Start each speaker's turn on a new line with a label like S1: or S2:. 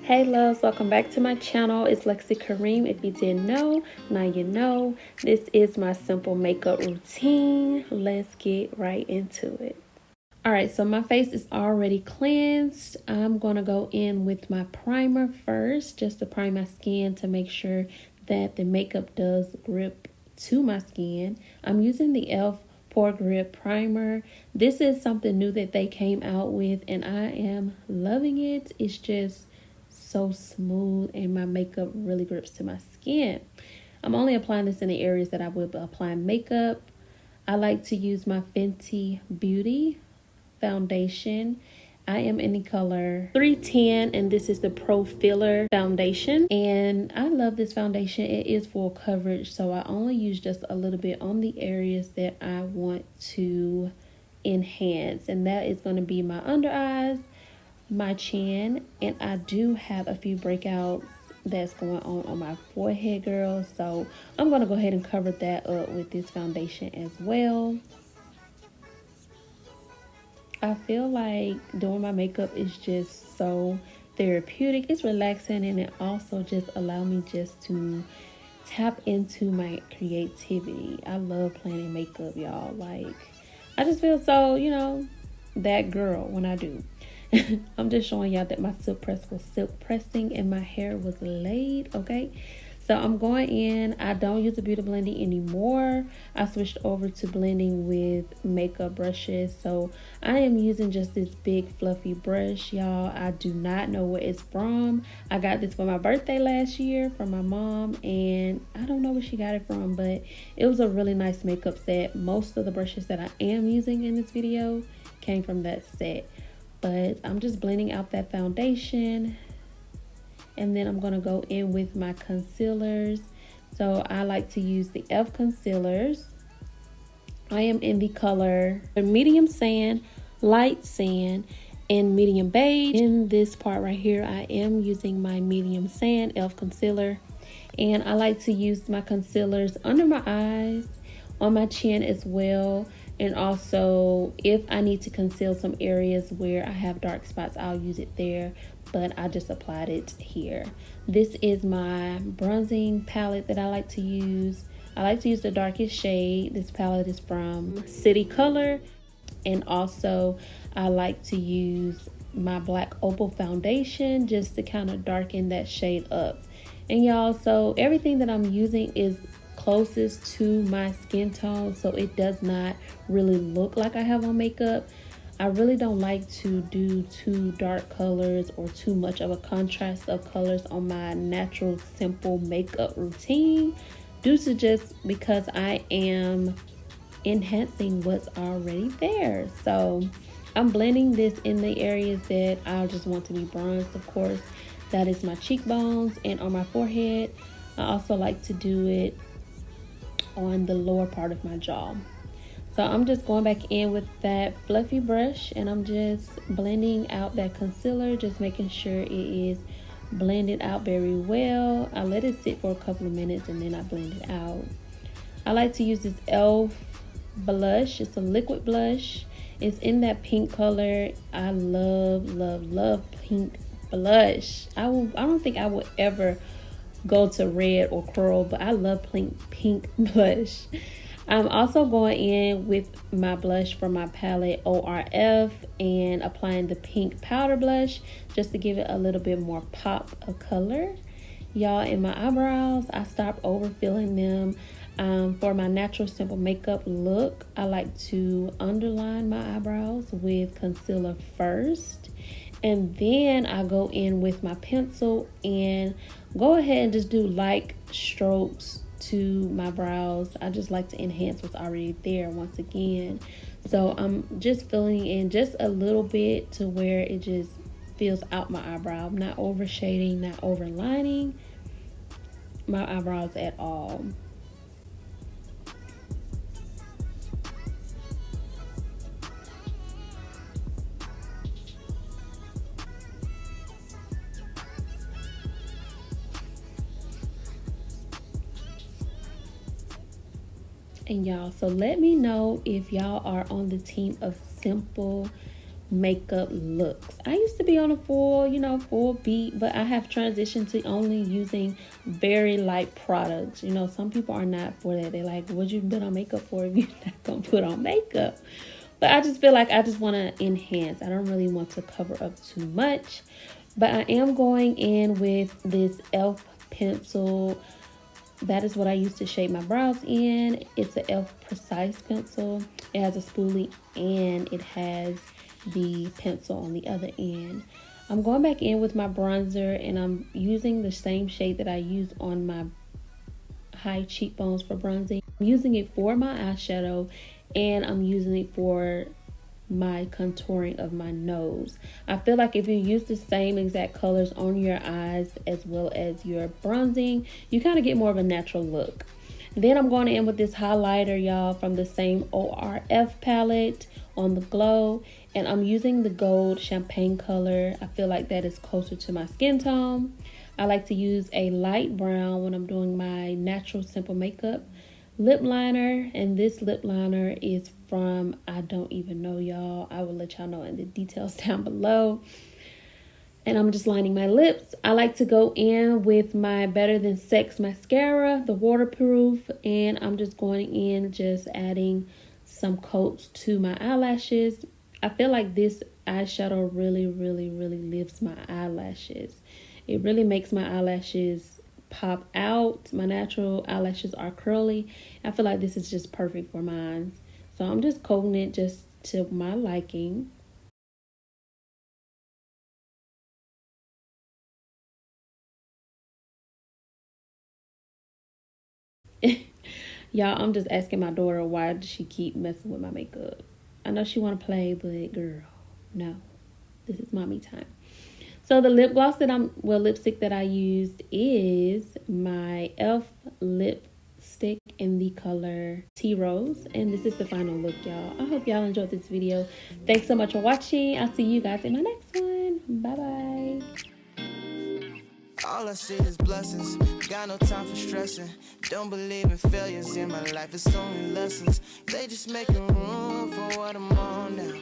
S1: Hey loves, welcome back to my channel. It's Lexi Kareem. If you didn't know, now you know. This is my simple makeup routine. Let's get right into it. Alright, so my face is already cleansed. I'm going to go in with my primer first, just to prime my skin to make sure that the makeup does grip to my skin. I'm using the e.l.f. Pore Grip Primer. This is something new that they came out with and I am loving it. It's just so smooth and my makeup really grips to my skin. I'm only applying this in the areas that I would apply makeup. I like to use my Fenty Beauty foundation. I am in the color 310 and this is the Pro Filler foundation, and I love this foundation. It is full coverage, so I only use just a little bit on the areas that I want to enhance, and that is going to be my under eyes, my chin, and I do have a few breakouts that's going on my forehead, girls, so I'm going to go ahead and cover that up with this foundation as well. I feel like doing my makeup is just so therapeutic. It's relaxing, and it also just allows me just to tap into my creativity. I love planning makeup, y'all. Like, I just feel so, that girl when I do. I'm just showing y'all that my silk press was silk pressing and my hair was laid, okay? So I'm going in. I don't use a beauty blending anymore. I switched over to blending with makeup brushes. So I am using just this big fluffy brush, y'all. I do not know where it's from. I got this for my birthday last year from my mom, and I don't know where she got it from, but it was a really nice makeup set. Most of the brushes that I am using in this video came from that set. But I'm just blending out that foundation, and then I'm going to go in with my concealers. So I like to use the e.l.f. concealers. I am in the color medium sand, light sand, and medium beige. In this part right here, I am using my medium sand e.l.f. concealer, and I like to use my concealers under my eyes, on my chin as well. And also, if I need to conceal some areas where I have dark spots, I'll use it there, but I just applied it here. This is my bronzing palette that I like to use. I like to use the darkest shade. This palette is from City Color, and also I like to use my black opal foundation just to kind of darken that shade up. And y'all, so everything that I'm using is closest to my skin tone, so it does not really look like I have on makeup. I really don't like to do too dark colors or too much of a contrast of colors on my natural simple makeup routine, due to just because I am enhancing what's already there. So I'm blending this in the areas that I just want to be bronzed. Of course, that is my cheekbones and on my forehead. I also like to do it on the lower part of my jaw. So I'm just going back in with that fluffy brush, and I'm just blending out that concealer, just making sure it is blended out very well. I let it sit for a couple of minutes and then I blend it out. I like to use this e.l.f. blush. It's a liquid blush. It's in that pink color. I love pink blush. I don't think I would ever go to red or coral, but I love pink blush. I'm also going in with my blush from my palette ORF and applying the pink powder blush just to give it a little bit more pop of color. Y'all, in my eyebrows, I stopped overfilling them. For my natural simple makeup look, I like to underline my eyebrows with concealer first, and then I go in with my pencil and go ahead and just do light strokes to my brows. I just like to enhance what's already there once again. So I'm just filling in just a little bit to where it just fills out my eyebrow. I'm not over shading, not overlining my eyebrows at all. And y'all, so let me know if y'all are on the team of simple makeup looks. I used to be on a full beat, but I have transitioned to only using very light products. Some people are not for that. They're like, what you put on makeup for if you're not gonna put on makeup? But I just feel like I just want to enhance. I don't really want to cover up too much. But I am going in with this e.l.f. pencil. That is what I use to shape my brows in. It's an e.l.f. Precise pencil. It has a spoolie and it has the pencil on the other end. I'm going back in with my bronzer and I'm using the same shade that I use on my high cheekbones for bronzing. I'm using it for my eyeshadow and I'm using it for my contouring of my nose. I feel like if you use the same exact colors on your eyes as well as your bronzing, you kind of get more of a natural look. Then I'm going in with this highlighter, y'all, from the same ORF palette on the Glow, and I'm using the gold champagne color. I feel like that is closer to my skin tone. I like to use a light brown when I'm doing my natural simple makeup lip liner, and this lip liner is from, I don't even know, y'all. I will let y'all know in the details down below. And I'm just lining my lips. I like to go in with my Better Than Sex mascara, the waterproof, and I'm just going in, just adding some coats to my eyelashes. I feel like this eyeshadow really, really, really lifts my eyelashes. It really makes my eyelashes pop out. My natural eyelashes are curly. I feel like this is just perfect for mine. So I'm just coating it just to my liking. Y'all, I'm just asking my daughter why does she keep messing with my makeup. I know she want to play, but girl, no. This is mommy time. So the lip gloss lipstick that I used is my e.l.f. lipstick in the color Tea Rose. And this is the final look, y'all. I hope y'all enjoyed this video. Thanks so much for watching. I'll see you guys in my next one. Bye-bye.
S2: All I see is blessings, got no time for stressing. Don't believe in failures in my life, it's only lessons. They just making room for what I'm on now.